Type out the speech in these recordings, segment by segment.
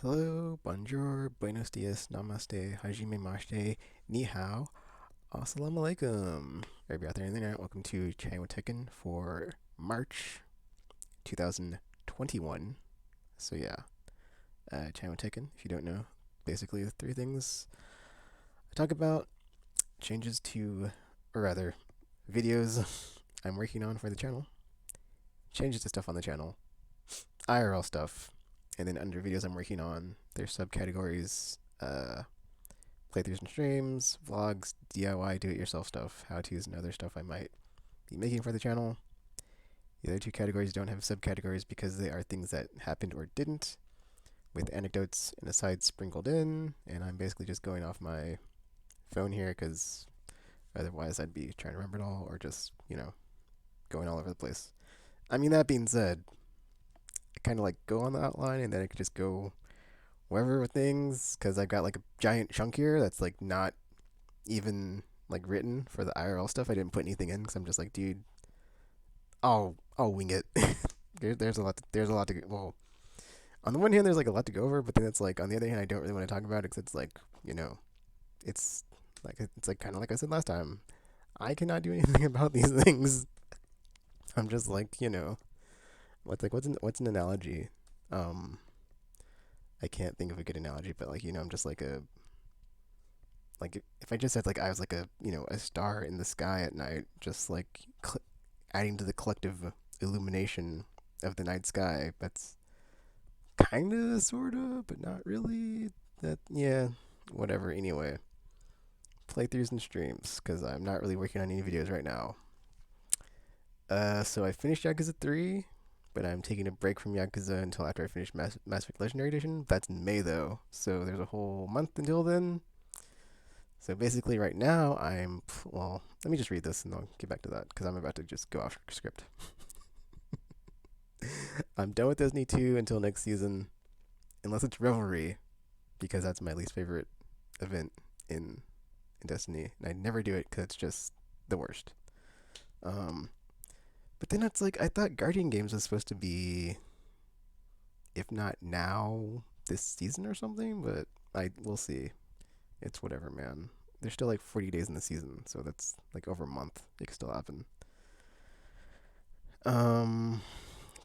Hello, bonjour, buenos dias, namaste, hajime mashite, ni hao, assalamu alaikum. Everybody out there on the internet, welcome to TKKN for March 2021. So yeah, TKKN, if you don't know, basically the three things I talk about: changes to, or rather, videos I'm working on for the channel, changes to stuff on the channel, IRL stuff, and then under videos I'm working on, there's subcategories, playthroughs and streams, vlogs, DIY, do-it-yourself stuff, how-tos, and other stuff I might be making for the channel. The other two categories don't have subcategories because they are things that happened or didn't, with anecdotes and asides sprinkled in, and I'm basically just going off my phone here because otherwise I'd be trying to remember it all or just, going all over the place. I mean, that being said, I kind of like go on the outline and then I could just go wherever with things because I've got like a giant chunk here that's like not even like written for the IRL stuff. I didn't put anything in because I'm just like, dude, I'll wing it. There's a lot. There's a lot to go. Well, on the one hand, there's like a lot to go over, but then it's like on the other hand, I don't really want to talk about it because it's like you know, it's it's like kind of like I said last time. I cannot do anything about these things. I'm just like what's an analogy? Um, I can't think of a good analogy, but like I'm just like a like if I just said like I was like a star in the sky at night, just like adding to the collective illumination of the night sky. That's kind of, sort of, but not really. That yeah, whatever. Anyway, playthroughs and streams because I'm not really working on any videos right now. So I finished Yakuza 3, but I'm taking a break from Yakuza until after I finish Mass Effect Legendary Edition. That's in May though, so there's a whole month until then. So basically, right now well. Let me just read this and I'll get back to that because I'm about to just go off script. I'm done with Disney 2 until next season, unless it's Revelry, because that's my least favorite event in Destiny, and I never do it because it's just the worst. Um, but then it's like I thought Guardian Games was supposed to be, if not now, this season or something. But I we'll see. It's whatever, man. There's still like 40 days in the season, so that's like over a month. It could still happen. Um,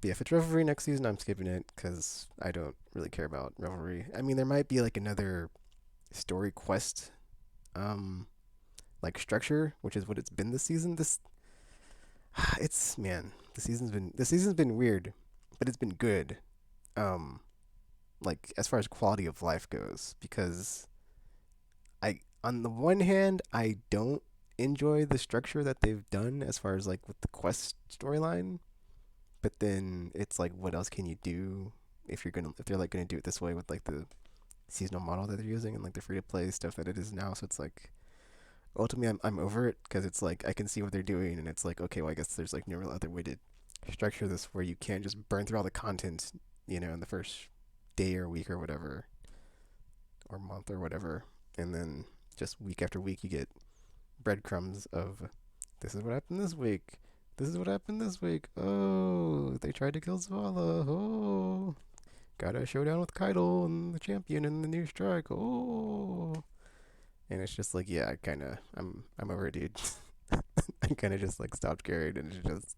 but yeah, if it's Revelry next season, I'm skipping it because I don't really care about Revelry. I mean, there might be like another story quest, um, like structure, which is what it's been this season. It's man, the season's been weird, but it's been good. Um, like as far as quality of life goes, because on the one hand, I don't enjoy the structure that they've done as far as like with the quest storyline. But then it's like, what else can you do if they're like gonna do it this way with like the seasonal model that they're using and like the free to play stuff that it is now? So it's like ultimately I'm over it because it's like I can see what they're doing and it's like okay, well I guess there's like no real other way to structure this where you can't just burn through all the content in the first day or week or whatever or month or whatever, and then just week after week you get breadcrumbs of this is what happened this week. This is what happened this week. Oh, they tried to kill Zavala. Oh, got a showdown with Keitel and the champion in the new strike. Oh, and it's just like, yeah, I'm over it, dude. I kind of just like stopped caring, and it's just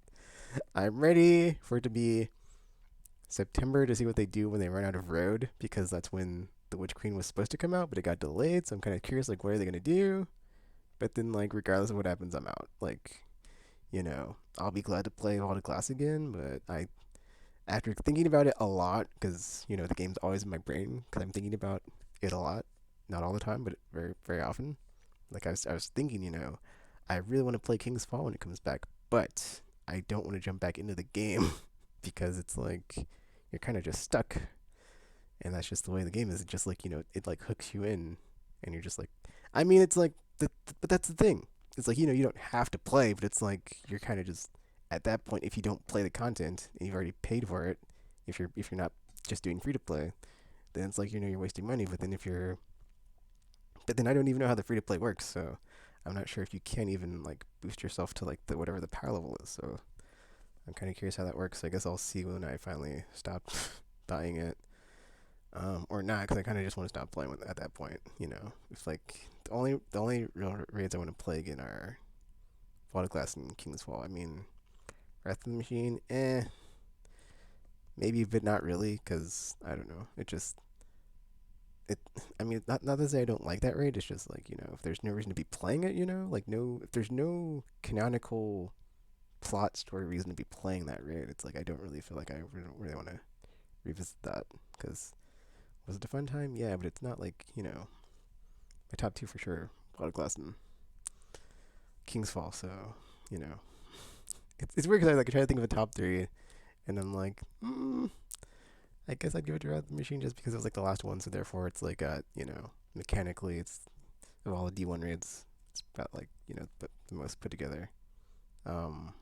I'm ready for it to be September to see what they do when they run out of road because that's when the Witch Queen was supposed to come out, but it got delayed. So I'm kind of curious, like, what are they gonna do? But then, like, regardless of what happens, I'm out. Like, I'll be glad to play Vault of Glass again, but after thinking about it a lot, because, the game's always in my brain, because I'm thinking about it a lot, not all the time, but very, very often. Like, I was thinking, I really want to play King's Fall when it comes back, but I don't want to jump back into the game because it's like, you're kind of just stuck. And that's just the way the game is. It just like, it like hooks you in, and you're just like, I mean, it's like, but that's the thing. It's like you don't have to play, but it's like you're kind of just at that point. If you don't play the content and you've already paid for it, if you're not just doing free to play, then it's like you're wasting money. But then I don't even know how the free to play works, so I'm not sure if you can even like boost yourself to like the whatever the power level is. So I'm kind of curious how that works. So I guess I'll see when I finally stop buying it. or not, because I kind of just want to stop playing with at that point. It's like the only real raids I want to play again are Vault of Glass and King's Fall. I mean, Wrath of the Machine, maybe, but not really, because I don't know. It. I mean, not to say I don't like that raid. It's just like if there's no reason to be playing it, like no, if there's no canonical plot story reason to be playing that raid, it's like I don't really feel like I really want to revisit that because was it a fun time? Yeah, but it's not like my top two for sure. Water Glass and King's Fall. So you know, it's weird because I try to think of a top three, and I'm like, I guess I'd give it to Red Machine just because it was like the last one. So therefore, it's like mechanically, it's of all the D1 raids, it's about like the most put together. Um,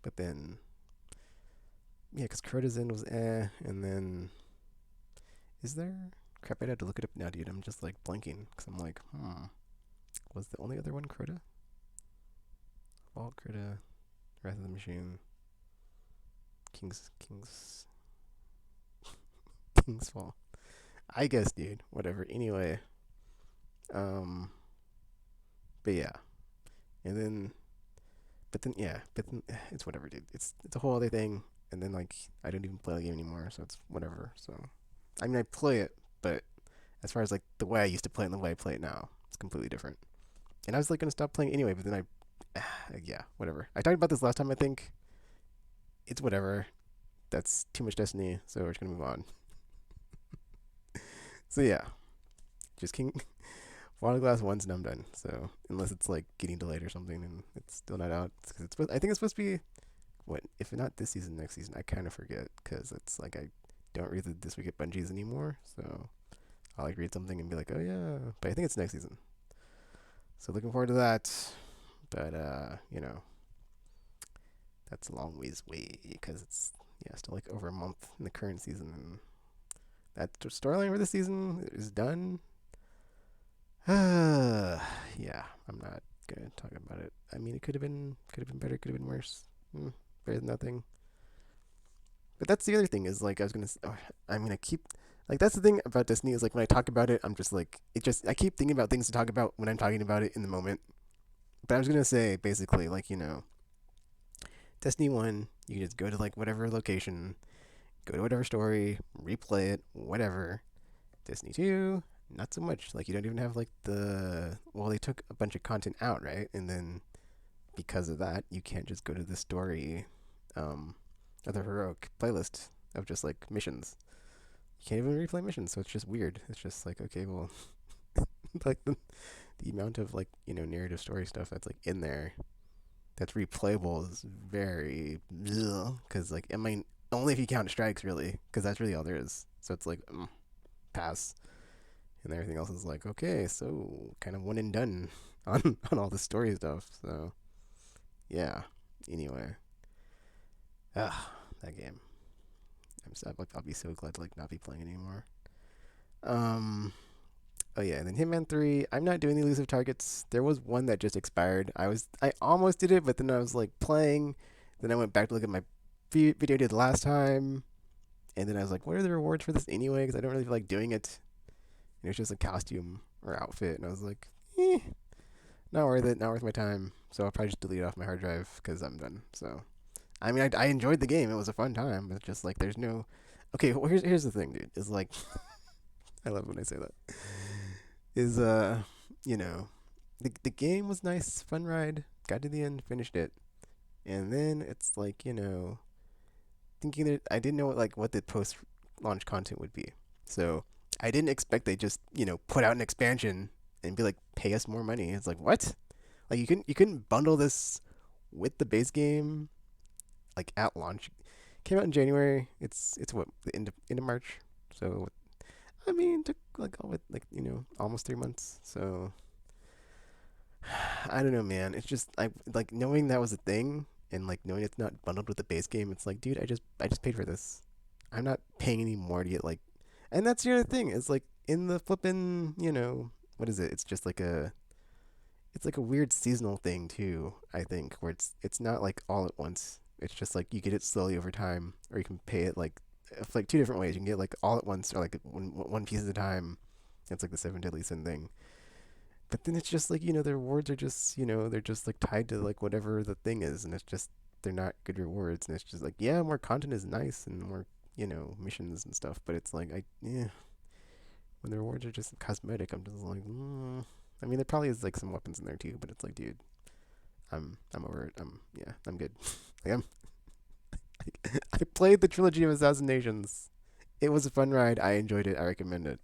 but then yeah, because Crotazen was and then is there? Crap, I'd have to look it up now, dude. I'm just like blanking because I'm like, was the only other one Crota? Vault Crota, Wrath of the Machine, King's King's Fall. I guess, dude. Whatever. Anyway, um, but yeah, and then, but then it's whatever, dude. It's a whole other thing. And then like I don't even play the game anymore, so it's whatever. So, I mean, I play it, but as far as like the way I used to play it and the way I play it now, it's completely different. And I was like gonna stop playing anyway, but then yeah, whatever. I talked about this last time. I think it's whatever. That's too much Destiny, so we're just gonna move on. So yeah, just King Water Glass one's and I'm done. So unless it's like getting delayed or something and it's still not out, I think it's supposed to be what if not this season, next season. I kind of forget because it's like I don't read This Week at Bungie's anymore. So I'll like read something and be like, oh yeah, but I think it's next season. So looking forward to that. But that's a long ways away because it's still like over a month in the current season, and that storyline for this season is done. Yeah, I'm not gonna talk about it. I mean, it could have been better, could have been worse. Better than nothing. But that's the other thing is like I was gonna. I mean, I keep like that's the thing about Destiny is like when I talk about it, I'm just like I keep thinking about things to talk about when I'm talking about it in the moment. But I was gonna say basically like Destiny 1, you can just go to like whatever location, go to whatever story, replay it, whatever. Destiny 2, not so much. Like you don't even have like they took a bunch of content out, right? And then because of that, you can't just go to the story of the heroic playlist of just like missions. You can't even replay missions, so it's just weird. It's just like okay, well, like the amount of like narrative story stuff that's like in there that's replayable is very because like I mean only if you count strikes really because that's really all there is. So it's like pass, and everything else is like okay, so kind of one and done on all the story stuff. So yeah. Anyway, that game. I'll be so glad to like not be playing it anymore. Um. Oh yeah, and then Hitman 3. I'm not doing the elusive targets. There was one that just expired. I almost did it, but then I was like playing. Then I went back to look at my video I did last time, and then I was like, what are the rewards for this anyway? Because I don't really feel like doing it. And it was just a costume or outfit, and I was like, not worth it. Not worth my time. So I'll probably just delete it off my hard drive because I'm done. So I mean, I enjoyed the game. It was a fun time, but just like there's no. Okay, well, here's the thing, dude. Is like I love when I say that. Is you know, the game was nice, fun ride. Got to the end, finished it, and then it's like thinking that I didn't know what the post launch content would be. So I didn't expect they just put out an expansion and be like pay us more money. It's like what? Like you couldn't bundle this with the base game like at launch. Came out in January. It's what the end of March. So I mean, it took like almost 3 months. So I don't know, man. It's just I like knowing that was a thing and like knowing it's not bundled with the base game. It's like, dude, I just paid for this. I'm not paying any more to get like, and that's the other thing. Is like in the flipping, what is it? It's like a weird seasonal thing too. I think where it's not like all at once. It's just like you get it slowly over time, or you can pay it like like two different ways. You can get like all at once or like one piece at a time. It's like the seven deadly sin thing. But then it's just like, the rewards are just, they're just like tied to like whatever the thing is, and it's just they're not good rewards, and it's just like, yeah, more content is nice and more, missions and stuff, but it's like yeah, when the rewards are just cosmetic, I'm just like, I mean, there probably is like some weapons in there too, but it's like, dude, I'm over it. I'm good. like I'm I played the trilogy of Assassinations. It was a fun ride. I enjoyed it. I recommend it.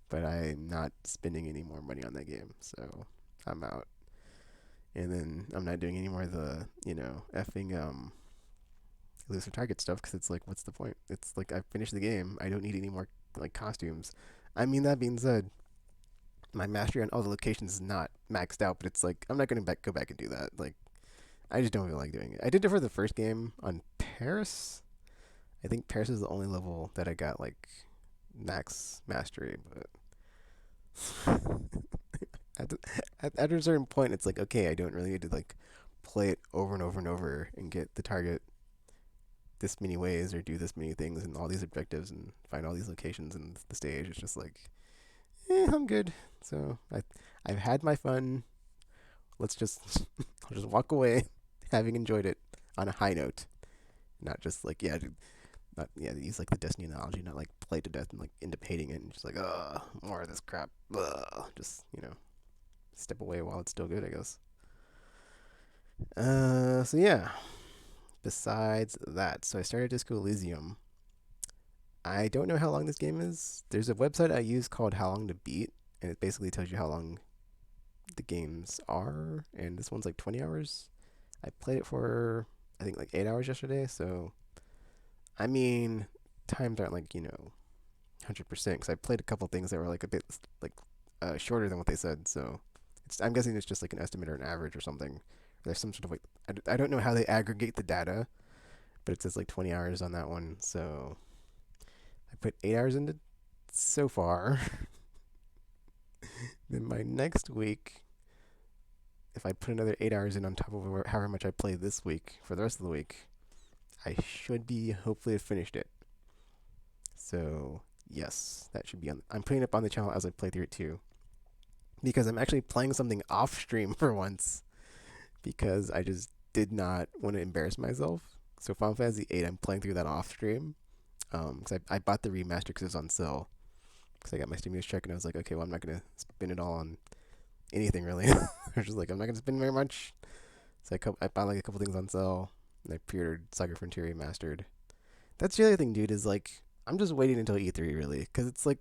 But I'm not spending any more money on that game, so I'm out. And then I'm not doing any more of the, effing elusive target stuff because it's like, what's the point? It's like I finished the game. I don't need any more like costumes. I mean, that being said, my mastery on all the locations is not maxed out, but it's like I'm not gonna go back and do that. Like I just don't feel like doing it. I did it for the first game on Paris. I think Paris is the only level that I got like max mastery, but at, at a certain point, it's like, okay, I don't really need to like play it over and over and over and get the target this many ways or do this many things and all these objectives and find all these locations in the stage. It's just like, I'm good. So I've had my fun. Let's just I'll just walk away, having enjoyed it on a high note, not just like not use like the Destiny analogy, not like play to death and like end up hating it and just like, more of this crap. Just step away while it's still good, I guess. So yeah. Besides that, so I started Disco Elysium. I don't know how long this game is. There's a website I use called How Long to Beat, and it basically tells you how long the games are. And this one's like 20 hours. I played it for I think like 8 hours yesterday. So, I mean, times aren't like 100% because I played a couple things that were like a bit like shorter than what they said. So, I'm guessing it's just like an estimate or an average or something. There's some sort of like I don't know how they aggregate the data, but it says like 20 hours on that one. So I put 8 hours into so far. Then my next week, if I put another 8 hours in on top of however much I played this week for the rest of the week, I should be hopefully have finished it. So yes, that should be on. I'm putting it up on the channel as I play through it too, because I'm actually playing something off stream for once, because I just did not want to embarrass myself. So Final Fantasy VIII, I'm playing through that off stream, because I bought the remaster because it was on sale. Because I got my stimulus check and I was like, okay, well I'm not gonna spend it all on anything really. I was just like, I'm not gonna spend very much. So I bought like a couple things on sale, and I pre-ordered Saga Frontier Remastered. That's the other thing, dude. Is like I'm just waiting until E3 really, because it's like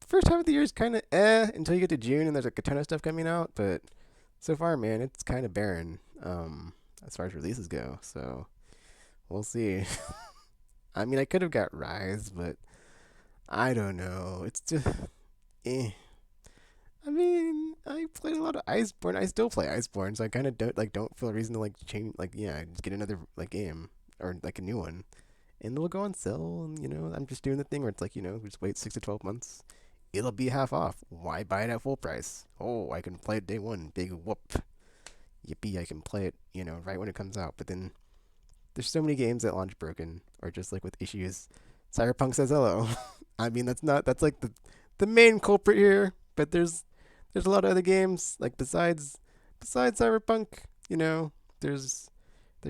the first half of the year is kind of until you get to June and there's like a ton of stuff coming out. But so far, man, it's kind of barren as far as releases go. So we'll see. I mean, I could have got Rise, but I don't know. It's just eh. I mean, I played a lot of Iceborne. I still play Iceborne, so I kind of don't feel a reason to like change. Like, yeah, just get another like game or like a new one, and it'll go on sale. And I'm just doing the thing where it's like just wait 6 to 12 months. It'll be half off. Why buy it at full price? Oh, I can play it day one. Big whoop. Yippee! I can play it. Right when it comes out. But then there's so many games that launch broken or just like with issues. Cyberpunk says hello. I mean, that's like the main culprit here. But there's a lot of other games like besides Cyberpunk. There's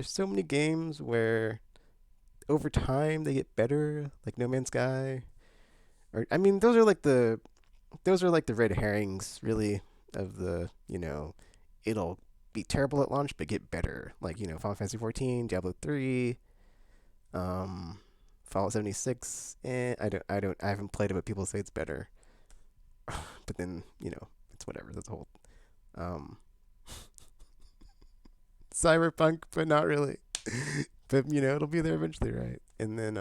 so many games where over time they get better, like No Man's Sky. Or I mean, those are like the red herrings, really, of the it'll be terrible at launch but get better, like Final Fantasy 14, Diablo 3, um, Fallout 76. And I haven't played it, but people say it's better. But then it's whatever. That's a whole um cyberpunk, but not really. But it'll be there eventually, right? And then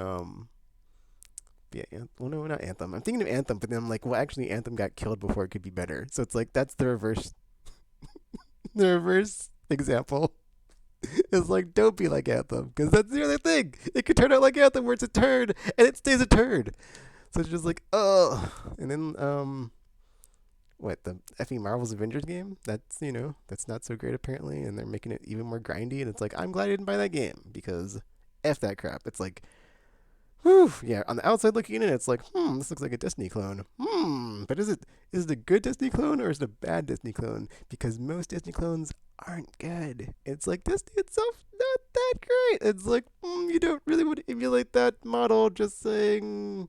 yeah, well, no, not Anthem. I'm thinking of Anthem, but then I'm like, well, actually, Anthem got killed before it could be better. So it's like that's the reverse, the reverse example. It's like don't be like Anthem, because that's the other thing. It could turn out like Anthem, where it's a turd and it stays a turd. So it's just like, oh, and then what the effing Marvel's Avengers game? That's not so great apparently, and they're making it even more grindy. And it's like I'm glad I didn't buy that game because f that crap. It's like Whew, yeah, on the outside looking in, it's like, this looks like a Destiny clone. But is it a good Destiny clone or is it a bad Destiny clone? Because most Destiny clones aren't good. It's like Destiny itself not that great. It's like you don't really want to emulate that model. Just saying,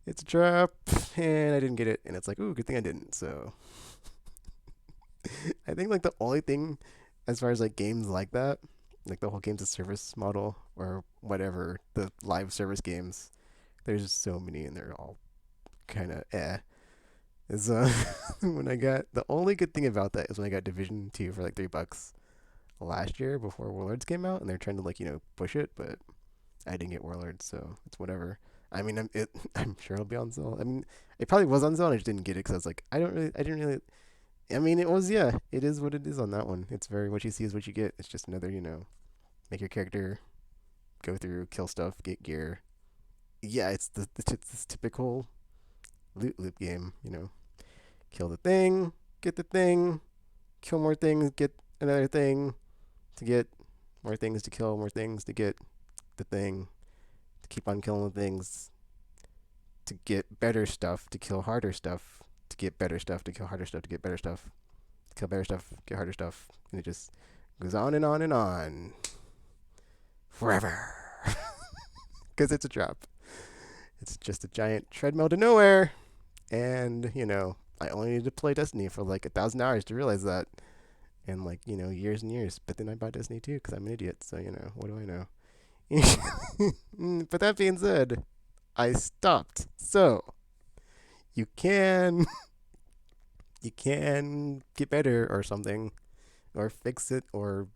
it's a trap, and I didn't get it, and it's like, ooh, good thing I didn't. So I think like the only thing, as far as like games like that, like the whole games of service model or whatever, the live service games, there's just so many and they're all kind of Is when I got the only good thing about that is when I got Division 2 for like $3 last year before Warlords came out, and they're trying to like push it, but I didn't get Warlords, so it's whatever. I mean, I'm sure it'll be on sale. I mean, it probably was on sale, and I just didn't get it because I was like, I didn't really. I mean, it was, yeah, it is what it is on that one. It's very what you see is what you get. It's just another, make your character go through, kill stuff, get gear. Yeah, it's this typical loot loop game. Kill the thing, get the thing, kill more things, get another thing to get more things to kill, more things to get the thing, to keep on killing the things, to get better stuff, to kill harder stuff, to get better stuff, to kill harder stuff, to get better stuff, to kill better stuff, get harder stuff, and it just goes on and on and on forever. Because it's a trap. It's just a giant treadmill to nowhere. And, I only needed to play Destiny for like 1,000 hours to realize that. And like, years and years. But then I bought Destiny 2 because I'm an idiot. So, what do I know? But that being said, I stopped. So, you can you can get better or something, or fix it, or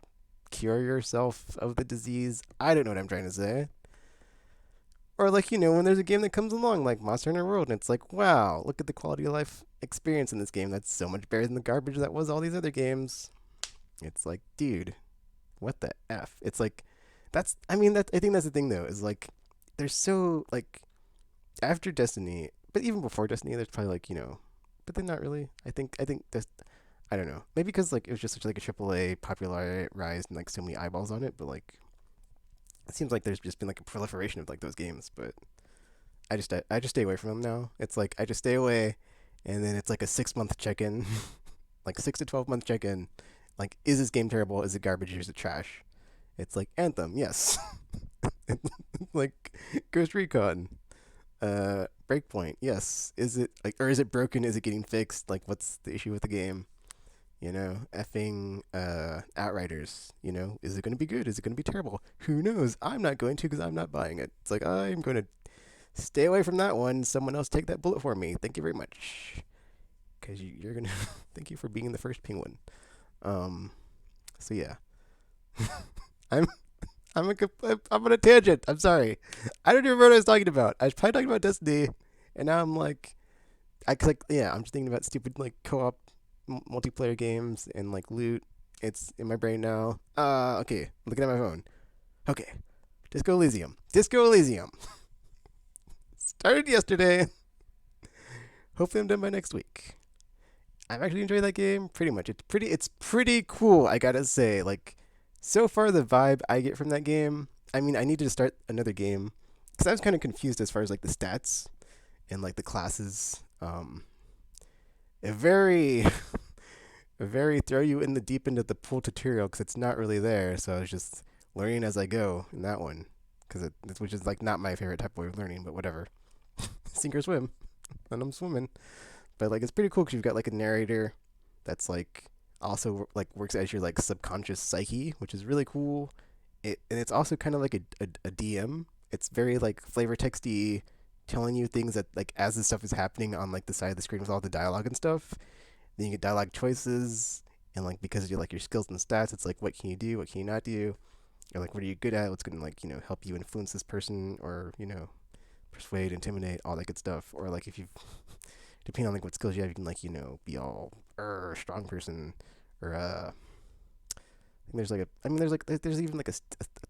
cure yourself of the disease. I don't know what I'm trying to say. Or like, when there's a game that comes along like Monster Hunter World and it's like, wow, look at the quality of life experience in this game. That's so much better than the garbage that was all these other games. It's like, dude, what the F? It's like I think that's the thing though, is like there's so like after Destiny, but even before Destiny there's probably like, but then not really. I think that's I don't know. Maybe because like it was just such like a AAA popularized and like so many eyeballs on it, but like it seems like there's just been like a proliferation of like those games, but I just stay away from them now. It's like I just stay away, and then it's like a 6 month check in, like 6 to 12 month check in. Like, is this game terrible? Is it garbage? Or is it trash? It's like Anthem, yes. Like Ghost Recon, Breakpoint, yes. Is it like, or is it broken? Is it getting fixed? Like, what's the issue with the game? Effing Outriders. Is it going to be good? Is it going to be terrible? Who knows? I'm not going to because I'm not buying it. It's like I'm going to stay away from that one. Someone else take that bullet for me. Thank you very much. Because you're gonna. Thank you for being the first penguin. Um. So yeah, I'm. I'm on a tangent. I'm sorry. I don't even remember what I was talking about. I was probably talking about Destiny, and now I'm like, yeah. I'm just thinking about stupid like co-op multiplayer games and like loot. It's in my brain now. Okay. I'm looking at my phone. Okay. Disco Elysium. Disco Elysium. Started yesterday. Hopefully I'm done by next week. I've actually enjoyed that game pretty much. It's pretty cool, I gotta say. Like, so far the vibe I get from that game. I mean, I needed to start another game because I was kind of confused as far as like the stats and like the classes. A very, a very throw you in the deep end of the pool tutorial because it's not really there. So I was just learning as I go in that one which is like not my favorite type of way of learning, but whatever. Sink or swim, and I'm swimming. But like it's pretty cool because you've got like a narrator that's like also like works as your like subconscious psyche, which is really cool. And it's also kind of like a DM. It's very like flavor texty, telling you things that like as this stuff is happening on like the side of the screen with all the dialogue and stuff. Then you get dialogue choices, and like because of your like your skills and stats, it's like what can you do, what can you not do, or like what are you good at, what's gonna like help you influence this person, or persuade, intimidate, all that good stuff. Or like if you depending on like what skills you have, you can like be all strong person, or I think there's like there's even like a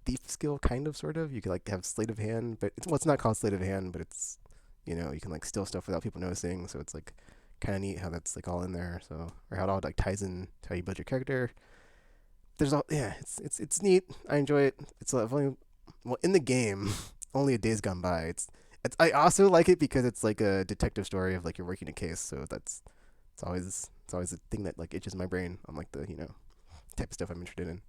thief skill kind of sort of. You could like have sleight of hand, but it's not called sleight of hand, but it's you can like steal stuff without people noticing. So it's like kind of neat how that's like all in there. So or how it all like ties in to how you build your character. There's all, yeah, it's neat. I enjoy it. It's only well in the game. only a day's gone by. It's I also like it because it's like a detective story of like you're working a case, so it's always a thing that like itches my brain on like the type of stuff I'm interested in.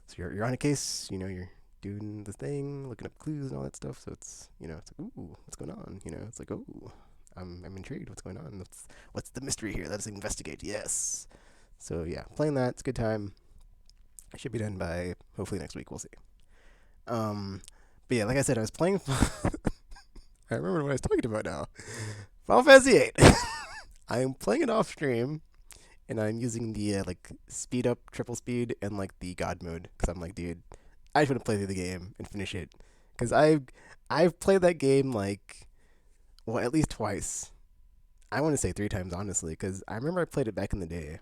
So you're on a case, you're doing the thing, looking up clues and all that stuff. So it's like, ooh, what's going on? It's like, ooh, I'm intrigued. What's going on? What's the mystery here? Let's investigate. Yes. So yeah, playing that. It's a good time. I should be done by hopefully next week. We'll see. Um, but yeah, like I said, I was playing. I remember what I was talking about now. Final Fantasy 8. I'm playing it off stream, and I'm using the like speed up, triple speed, and like the God mode because I'm like, dude, I just want to play through the game and finish it because I've played that game like well at least twice. I want to say three times honestly because I remember I played it back in the day,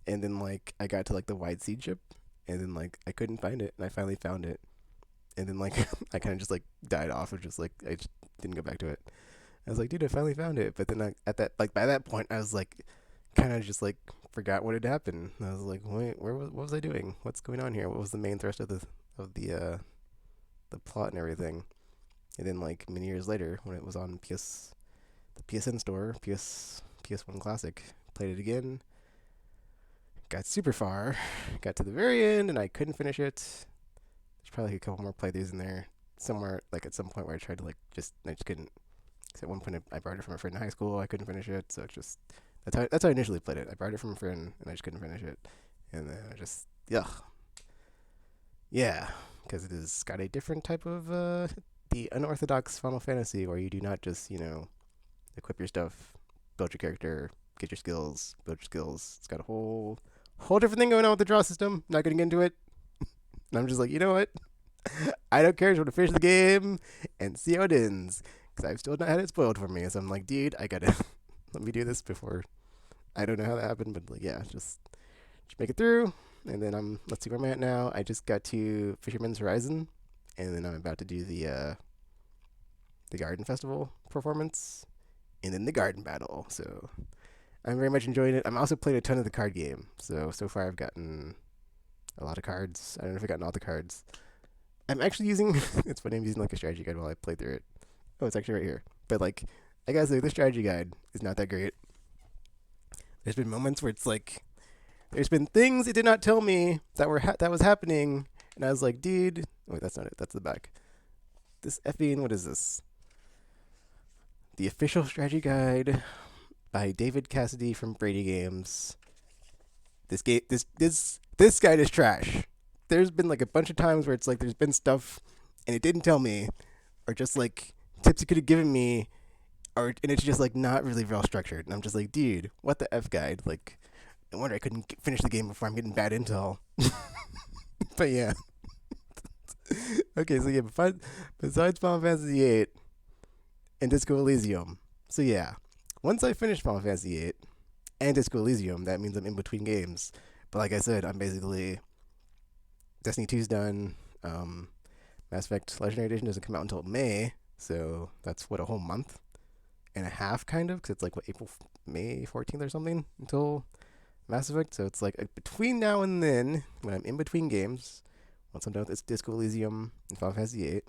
and then like I got to like the wide seed ship, and then like I couldn't find it, and I finally found it, and then like I kind of just like died off of just like I just didn't go back to it. I was like, dude, I finally found it, but then at that like by that point I was like kind of just like forgot what had happened. I was like, wait, what was I doing? What's going on here? What was the main thrust of the plot and everything? And then like many years later, when it was on the PSN store, PS1 Classic, played it again. Got super far, got to the very end, and I couldn't finish it. There's probably like a couple more playthroughs in there somewhere. Like at some point where I tried to I just couldn't. Cause at one point I borrowed it from a friend in high school. I couldn't finish it, so it's just that's how I initially played it. I borrowed it from a friend, and I just couldn't finish it. And then I just yeah, because it has got a different type of the unorthodox Final Fantasy where you do not just equip your stuff, build your character, get your skills, build your skills. It's got a whole different thing going on with the draw system. Not gonna get into it. And I'm just like, you know what? I don't care. I just want to finish the game and see how it ends. Because I've still not had it spoiled for me. So I'm like, dude, I gotta let me do this before. I don't know how that happened, but like, yeah, just make it through. And then let's see where I'm at now. I just got to Fisherman's Horizon, and then I'm about to do the Garden Festival performance, and then the Garden Battle. So I'm very much enjoying it. I'm also playing a ton of the card game. So far I've gotten a lot of cards. I don't know if I've gotten all the cards. I'm actually using. It's funny. I'm using like a strategy guide while I play through it. Oh, it's actually right here. But like, I gotta say, the strategy guide is not that great. There's been moments where it's like, there's been things it did not tell me that was happening, and I was like, dude, wait, that's not it. That's the back. This effing, what is this? The official strategy guide by David Cassidy from Brady Games. This guide is trash. There's been like a bunch of times where it's like there's been stuff, and it didn't tell me, or just like tips it could have given me, and it's just like not really well structured. And I'm just like, dude, what the f guide? Like, no wonder I couldn't finish the game before I'm getting bad intel. But yeah. Okay, so yeah, besides Final Fantasy VIII and Disco Elysium, so yeah, once I finish Final Fantasy VIII and Disco Elysium, that means I'm in between games. But like I said, I'm basically Destiny 2's done. Mass Effect Legendary Edition doesn't come out until May, so that's what, a whole month and a half, kind of, because it's like what, May 14th or something until Mass Effect. So it's like between now and then, when I'm in between games, once I'm done with this Disco Elysium and Final Fantasy VIII,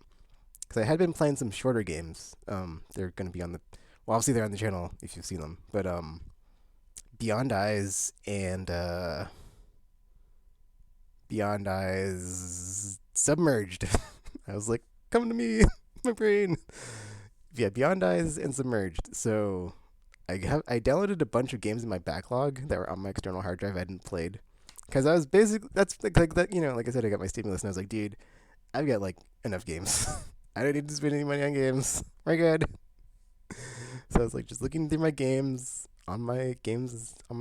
because I had been playing some shorter games. They're going to be on well, obviously they're on the channel if you've seen them, but Beyond Eyes and Beyond Eyes Submerged. I was like, come to me, my brain. Yeah, Beyond Eyes and Submerged. So I downloaded a bunch of games in my backlog that were on my external hard drive I hadn't played. Because I was basically, that's like that, like I said, I got my stimulus and I was like, dude, I've got like enough games. I don't need to spend any money on games. We're good. So I was like just looking through my games on my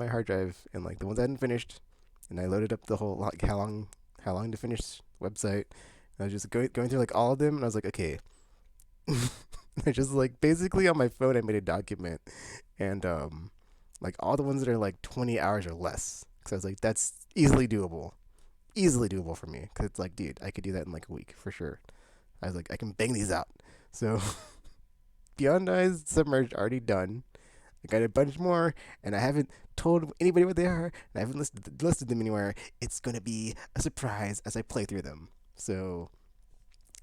hard drive, and like the ones I hadn't finished, and I loaded up the whole like how long to finish website. And I was just going through like all of them, and I was like, okay. I just like basically on my phone I made a document, and like all the ones that are like 20 hours or less, because I was like, that's easily doable for me, because it's like, dude, I could do that in like a week for sure. I was like, I can bang these out. So Beyond Eyes Submerged already done. I got a bunch more, and I haven't told anybody what they are, and I haven't listed them anywhere. It's gonna be a surprise as I play through them. So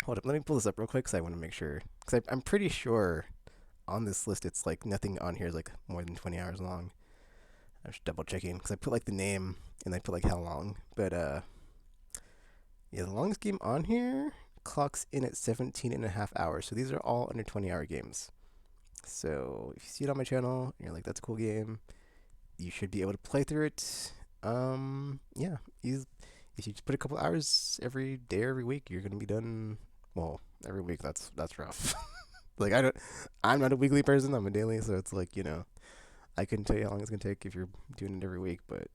Hold up, let me pull this up real quick because I want to make sure. Because I'm pretty sure on this list it's like nothing on here is like more than 20 hours long. I'm just double checking because I put like the name and I put like how long. But yeah, the longest game on here clocks in at 17 and a half hours. So these are all under 20-hour games. So if you see it on my channel and you're like, that's a cool game, you should be able to play through it. Yeah, if you just put a couple hours every day or every week, you're gonna be done. Well, every week that's rough. Like I'm not a weekly person. I'm a daily, so it's like I couldn't tell you how long it's gonna take if you're doing it every week. But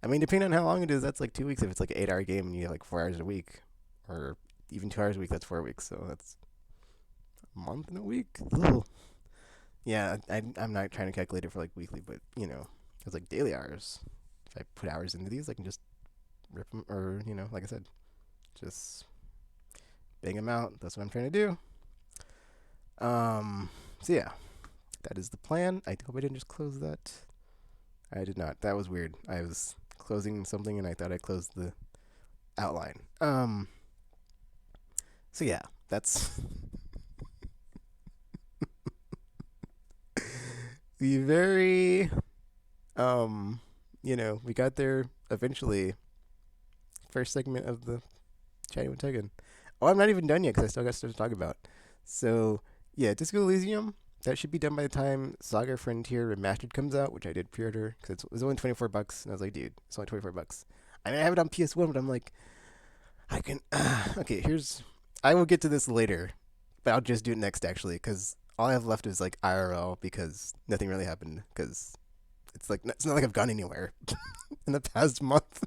I mean, depending on how long it is, that's like 2 weeks. If it's like an 8-hour game and you have like 4 hours a week, or even 2 hours a week, that's 4 weeks. So that's a month and a week. Ugh. Yeah, I'm not trying to calculate it for like weekly, but it's like daily hours. If I put hours into these, I can just rip them, or like I said, just bang them out. That's what I'm trying to do. So yeah, that is the plan. I hope I didn't just close that. I did not. That was weird. I was closing something and I thought I closed the outline. So yeah, that's the very we got there eventually. First segment of the chatting with Tegan. Oh, I'm not even done yet because I still got stuff to talk about. So yeah, Disco Elysium. That should be done by the time Saga Frontier Remastered comes out, which I did pre-order because it was only $24, and I was like, dude, it's only $24. I mean, I have it on PS1, but I'm like, I can. Okay, here's. I will get to this later, but I'll just do it next actually, because all I have left is like IRL because nothing really happened. Because it's not like I've gone anywhere in the past month.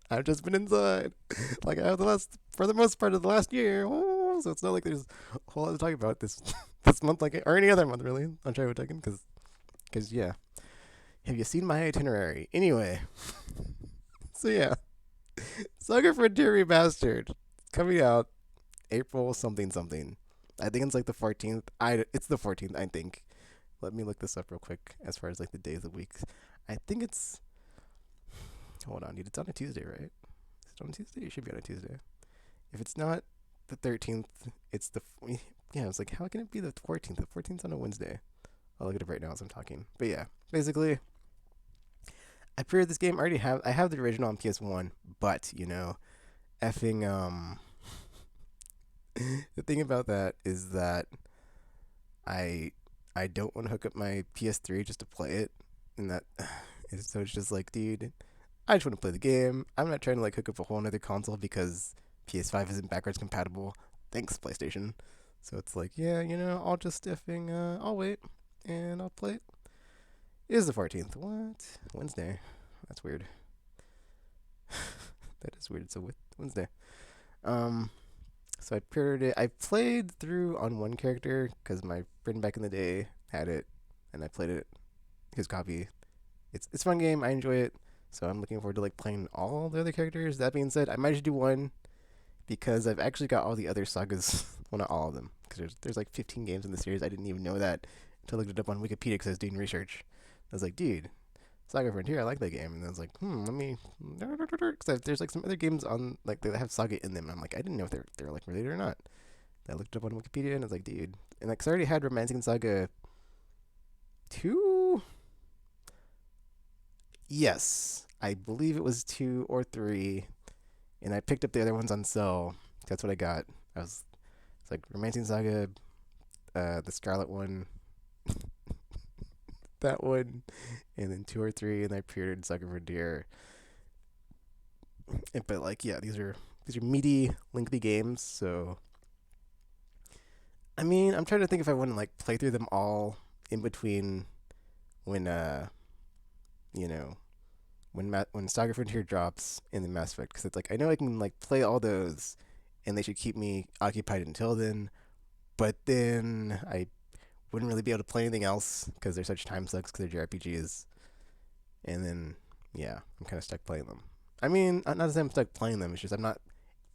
I've just been inside, like I have for the most part of the last year. Oh, so it's not like there's a whole lot to talk about this this month, like or any other month really on Travel Tekken, because yeah. Have you seen my itinerary? Anyway, so yeah, Saga Frontier Remastered coming out April something something. I think it's like the 14th. It's the 14th, I think. Let me look this up real quick as far as like the days of weeks. I think it's. Hold on, dude. It's on a Tuesday, right? Is it on a Tuesday? It should be on a Tuesday. If it's not the 13th, it's the. Yeah, I was like, how can it be the 14th? The 14th's on a Wednesday. I'll look at it right now as I'm talking. But yeah, basically, I pre-ordered this game. I have the original on PS1, but effing the thing about that is that I I don't want to hook up my PS3 just to play it, and so it's just like, dude, I just want to play the game. I'm not trying to like hook up a whole another console because PS5 isn't backwards compatible. Thanks, PlayStation. So it's like, yeah, I'll just effing I'll wait and I'll play it. It is the 14th. What? Wednesday. That's weird. That is weird. It's a Wednesday. Um, so I pre-ordered it. I played through on one character because my friend back in the day had it, and I played it his copy. It's a fun game. I enjoy it. So I'm looking forward to like playing all the other characters. That being said, I might just do one because I've actually got all the other sagas. Well, not all of them, because there's like 15 games in the series. I didn't even know that until I looked it up on Wikipedia because I was doing research. I was like, dude, Saga Frontier, I like that game. And I was like, let me, because there's like some other games on like that have Saga in them. And I'm like, I didn't know if they're like related or not. I looked it up on Wikipedia and I was like, dude, and like, 'cause I already had Romancing Saga 2. Yes, I believe it was 2 or 3, and I picked up the other ones on sale. That's what I got. It's like Romancing Saga, the Scarlet one, that one, and then 2 or 3, and I pre-ordered Saga Frontier. But like, yeah, these are meaty, lengthy games. So I mean, I'm trying to think if I want to like play through them all in between when you know when Saga Frontier drops in the Mass Effect, because it's like I know I can like play all those, and they should keep me occupied until then. But then I wouldn't really be able to play anything else because they're such time sucks because they're JRPGs. And then yeah, I'm kind of stuck playing them. I mean, not to say I'm stuck playing them. It's just I'm not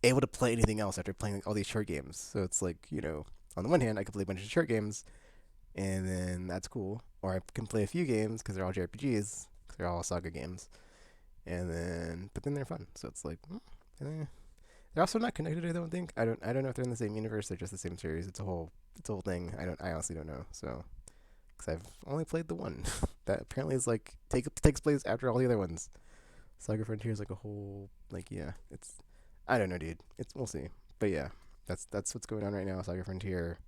able to play anything else after playing like, all these short games. So it's like on the one hand, I can play a bunch of short games, and then that's cool. Or I can play a few games because they're all JRPGs, because they're all Saga games, and then but then they're fun. So it's like, They're also not connected. I don't think. I don't know if they're in the same universe. They're just the same series. It's a whole thing. I honestly don't know. So because I've only played the one that apparently is like takes place after all the other ones. Saga Frontier is like a whole like yeah. It's I don't know, dude. It's we'll see. But yeah, that's what's going on right now. Saga Frontier,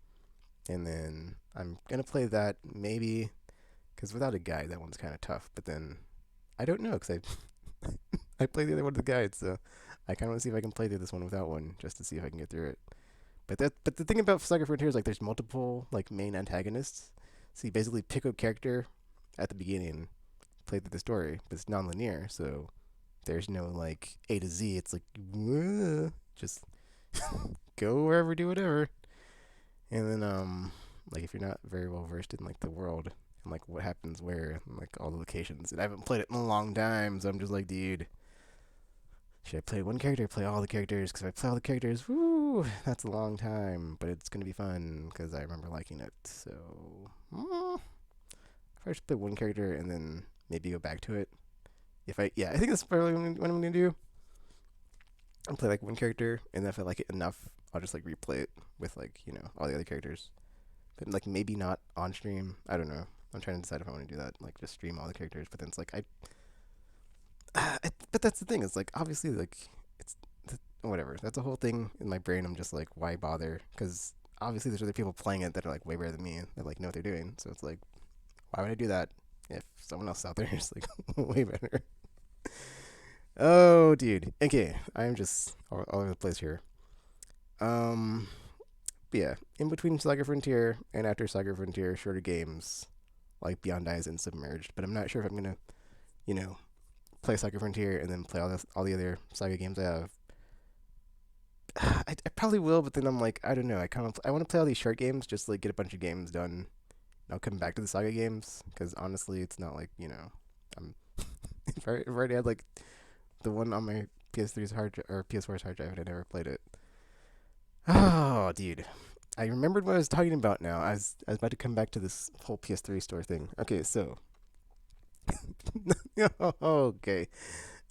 and then I'm gonna play that maybe because without a guide, that one's kind of tough. But then I don't know because I played the other one with the guide, so I kind of want to see if I can play through this one without one just to see if I can get through it. But the thing about Saga Frontier is like there's multiple like main antagonists, so you basically pick a character at the beginning, play through the story, but it's non-linear, so there's no like A to Z. It's like just go wherever, do whatever, and then like if you're not very well versed in like the world and like what happens where and like all the locations, and I haven't played it in a long time, so I'm just like, dude, should I play one character, play all the characters? Because if I play all the characters, woo, that's a long time. But it's gonna be fun because I remember liking it. So if I should play one character and then maybe go back to it. Yeah, I think that's probably what I'm gonna do. I'll play like one character, and then if I like it enough, I'll just like replay it with like all the other characters. But like maybe not on stream. I don't know. I'm trying to decide if I want to do that. Like just stream all the characters, but then it's like but that's the thing. It's like obviously like it's whatever. That's a whole thing in my brain. I'm just like, why bother? Because obviously there's other people playing it that are like way better than me. That like know what they're doing. So it's like, why would I do that if someone else out there is like way better? Oh, dude. Okay, I'm just all over the place here. Um, but yeah, in between Saga Frontier and after Saga Frontier, shorter games like Beyond Eyes and Submerged. But I'm not sure if I'm gonna, you know, play Saga Frontier and then play all the other Saga games I have. I probably will, but then I'm like, I don't know. I want to play all these short games, just like get a bunch of games done. I'll come back to the Saga games because honestly, it's not like I'm if I've already had like the one on my PS3's or PS4's hard drive and I never played it. Oh, dude. I remembered what I was talking about now. I was about to come back to this whole PS3 store thing. Okay, so okay.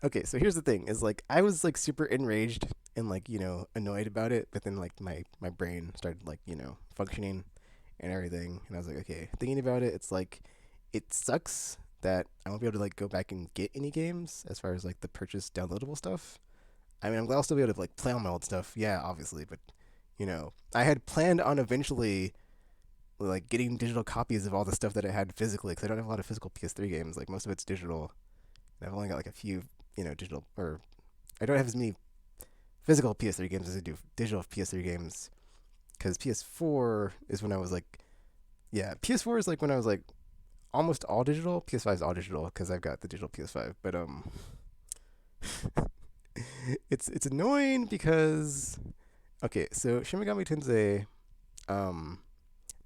Okay, so here's the thing is like I was like super enraged and like, annoyed about it, but then like my brain started like, functioning and everything. And I was like, okay, thinking about it, it's like it sucks that I won't be able to like go back and get any games as far as like the purchase downloadable stuff. I mean, I'm glad I'll still be able to like play on my old stuff, yeah, obviously, but I had planned on eventually like getting digital copies of all the stuff that I had physically because I don't have a lot of physical PS3 games. Like most of it's digital. And I've only got like a few, digital or I don't have as many physical PS3 games as I do digital PS3 games because PS4 is when I was like, yeah, PS4 is like when I was like almost all digital. PS5 is all digital because I've got the digital PS5. But it's annoying because okay, so Shin Megami Tensei um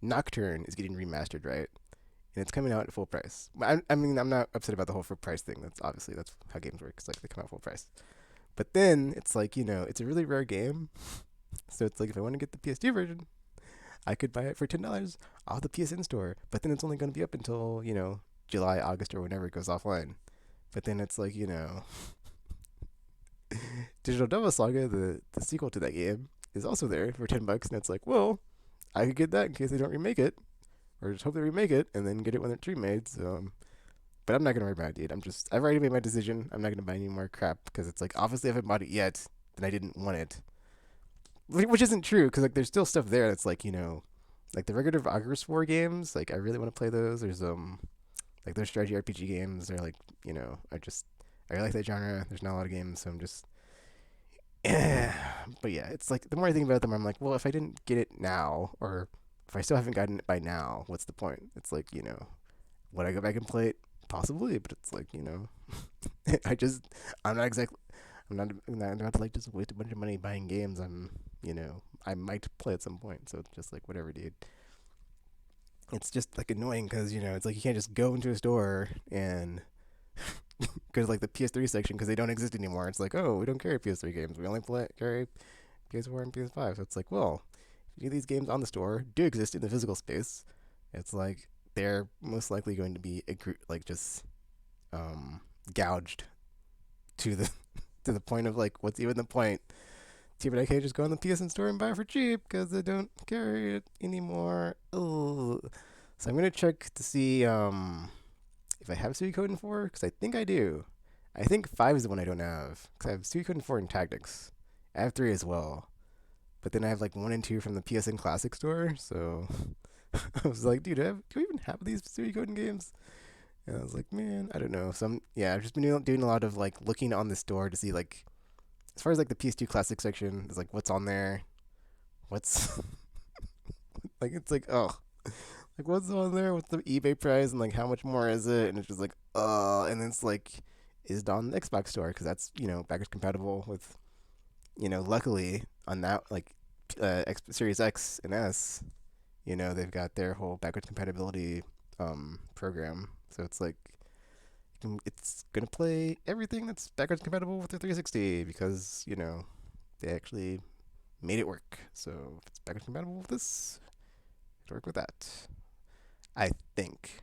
Nocturne is getting remastered, right? And it's coming out at full price. I mean, I'm not upset about the whole full price thing. That's how games work. It's like they come out full price. But then it's like it's a really rare game, so it's like if I want to get the PS2 version, I could buy it for $10 off the PSN store. But then it's only going to be up until July, August, or whenever it goes offline. But then it's like Digital Devil Saga, the sequel to that game, is also there for $10, and it's like, well, I could get that in case they don't remake it, or just hope they remake it and then get it when it's remade. So, but I'm not gonna worry about it, dude. I've already made my decision. I'm not gonna buy any more crap because it's like obviously I haven't bought it yet, then I didn't want it, which isn't true because like there's still stuff there that's like like the regular August War games. Like I really want to play those. There's like those strategy RPG games. They're like I really like that genre. There's not a lot of games, so I'm just but yeah, it's like the more I think about them, I'm like, well, if I didn't get it now, or if I still haven't gotten it by now, what's the point? It's like, would I go back and play it? Possibly, but it's like, I just, I'm not exactly, I'm not about to like just waste a bunch of money buying games. I might play at some point, so it's just like whatever, dude. It's just like annoying because it's like you can't just go into a store and go to like the PS3 section because they don't exist anymore. It's like, oh, we don't carry PS3 games. We only carry PS4 and PS5. So it's like, well, if these games on the store do exist in the physical space, it's like they're most likely going to be like just gouged to the to the point of like, what's even the point? See, but I can't just go on the PSN store and buy it for cheap because they don't carry it anymore. Oh, so I'm gonna check to see if I have Suikoden 4 because I think I do. I think 5 is the one I don't have because I have Suikoden 4 and Tactics. I have 3 as well, but then I have like 1 and 2 from the PSN Classic store. So I was like, dude, do I even have these Suikoden games? And I was like, man, I don't know. Yeah, I've just been doing a lot of like looking on the store to see like as far as like the PS2 Classic section is like what's on there, what's like it's like oh like what's on there, what's the eBay price and like how much more is it, and it's just like and then it's like is it on the Xbox store because that's backwards compatible with luckily on that like Series X and S they've got their whole backwards compatibility program, so it's like it's gonna play everything that's backwards compatible with the 360 because they actually made it work. So if it's backwards compatible with this, it'll work with that. I think.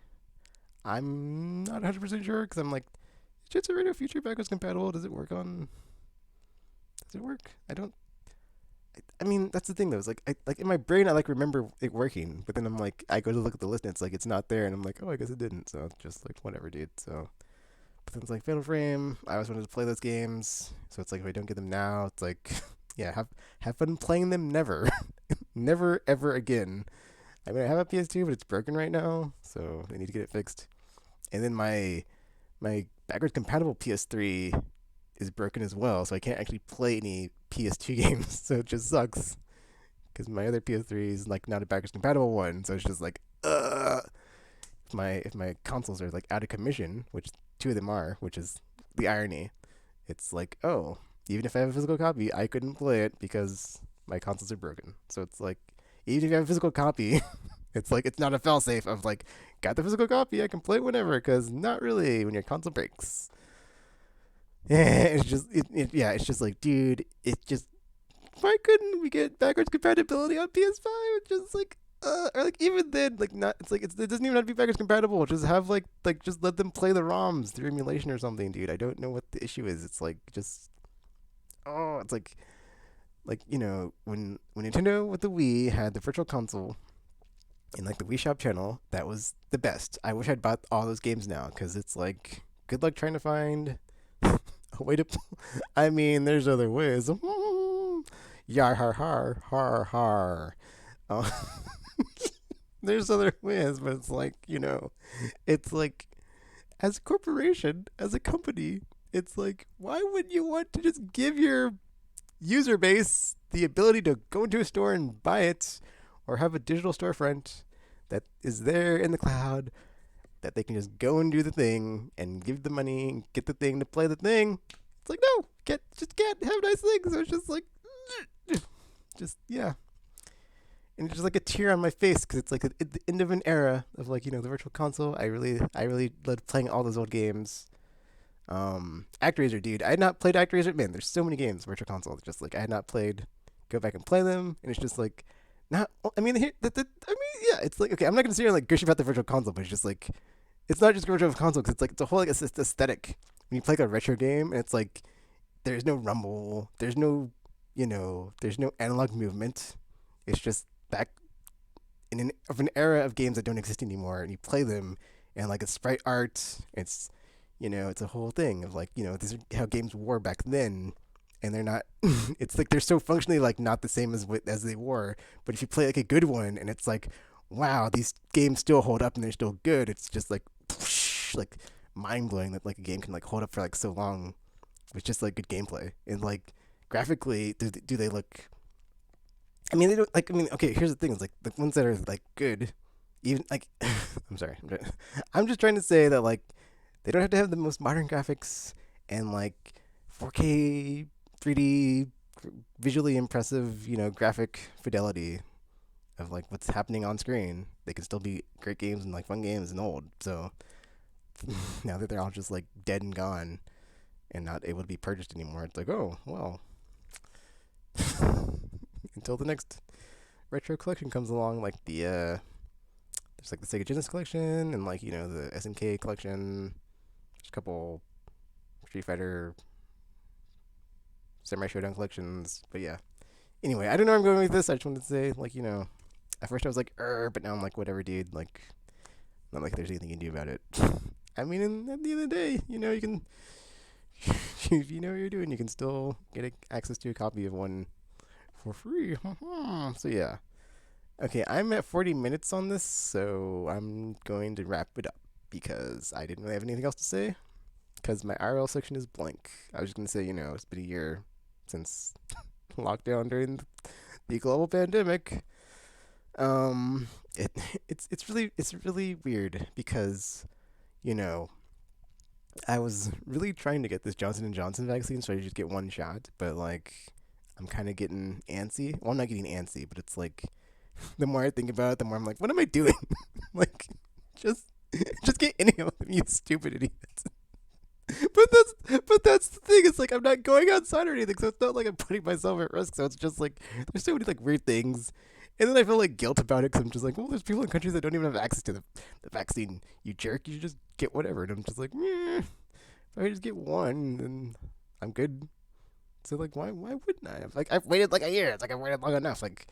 I'm not 100% sure because I'm like, is Jet Set Radio Future backwards compatible? Does it work on? Does it work? I don't. I mean, that's the thing though. It's like, like in my brain, I like remember it working, but then I'm like, I go to look at the list and it's like it's not there, and I'm like, oh, I guess it didn't. So it's just like whatever, dude. So but then it's like Fatal Frame. I always wanted to play those games, so it's like if I don't get them now, it's like, yeah, have fun playing them. Never, never ever again. I mean, I have a PS2, but it's broken right now, so I need to get it fixed. And then my backwards compatible PS3 is broken as well, so I can't actually play any PS2 games. So it just sucks because my other PS3 is like not a backwards compatible one, so it's just like, if my consoles are like out of commission, which two of them are, which is the irony. It's like, oh, even if I have a physical copy, I couldn't play it because my consoles are broken. So it's like, even if you have a physical copy, it's like it's not a failsafe of like, got the physical copy, I can play it whenever, because not really when your console breaks. Yeah, it's just yeah, it's just like, dude, it's just why couldn't we get backwards compatibility on PS5? It's just like, or like even then, like not. It's like it doesn't even have to be backwards compatible. Just have like just let them play the ROMs through emulation or something, dude. I don't know what the issue is. It's like just it's like when Nintendo with the Wii had the Virtual Console and like the Wii Shop channel, that was the best. I wish I'd bought all those games now because it's like good luck trying to find a way to. I mean, there's other ways. Yar har har har har. Uh, there's other ways, but it's like it's like as a corporation, as a company, it's like why would you want to just give your user base the ability to go into a store and buy it, or have a digital storefront that is there in the cloud that they can just go and do the thing and give the money and get the thing to play the thing? It's like no, can't have nice things. So it's just like just yeah, and it's just like a tear on my face because it's like the end of an era of like the Virtual Console. I really loved playing all those old games. ActRaiser, dude, I had not played ActRaiser. Man, there's so many games Virtual Console. Just like I had not played. Go back and play them, and it's just like not. I mean, I mean, yeah, it's like okay. I'm not gonna sit here and like gush about the Virtual Console, but it's just like it's not just Virtual Console because it's like it's a whole like aesthetic. When you play like a retro game, and it's like there's no rumble, there's no there's no analog movement. It's just back in an era of games that don't exist anymore, and you play them, and like it's sprite art. It's it's a whole thing of like this is how games were back then, and they're not. It's like they're so functionally like not the same as they were. But if you play like a good one, and it's like, wow, these games still hold up and they're still good. It's just like, whoosh, like mind blowing that like a game can like hold up for like so long with just like good gameplay and like graphically. Do they look? I mean, they don't like. I mean, okay. Here's the thing: is like the ones that are like good, even like. I'm sorry. I'm just trying to say that like they don't have to have the most modern graphics and like 4K, 3D, visually impressive, graphic fidelity of like what's happening on screen. They can still be great games and like fun games and old. So now that they're all just like dead and gone and not able to be purchased anymore, it's like, oh well. Until the next retro collection comes along, like there's like the Sega Genesis collection and like the SNK collection. There's a couple Street Fighter Samurai Showdown collections. But yeah. Anyway, I don't know where I'm going with this. I just wanted to say, like, at first I was like, but now I'm like, whatever, dude. Like, not like there's anything you can do about it. I mean, at the end of the day, you can, if you know what you're doing, you can still get access to a copy of one for free. So yeah. Okay, I'm at 40 minutes on this, so I'm going to wrap it up because I didn't really have anything else to say. Because my IRL section is blank. I was just gonna say, it's been a year since lockdown during the global pandemic. Um, it it's really weird because you know I was really trying to get this Johnson & Johnson vaccine, so I just get one shot. But like, I'm kind of getting antsy. Well, I'm not getting antsy, but it's like the more I think about it, the more I'm like, what am I doing? Like, just just get any of them, you stupid idiots. But that's the thing. It's like I'm not going outside or anything, so it's not like I'm putting myself at risk. So it's just like there's so many like weird things, and then I feel like guilt about it because I'm just like, well, there's people in countries that don't even have access to the vaccine. You jerk, you just get whatever, and I'm just like, if I just get one, then I'm good. So like, why wouldn't I? Like I've waited like a year. It's like I've waited long enough. Like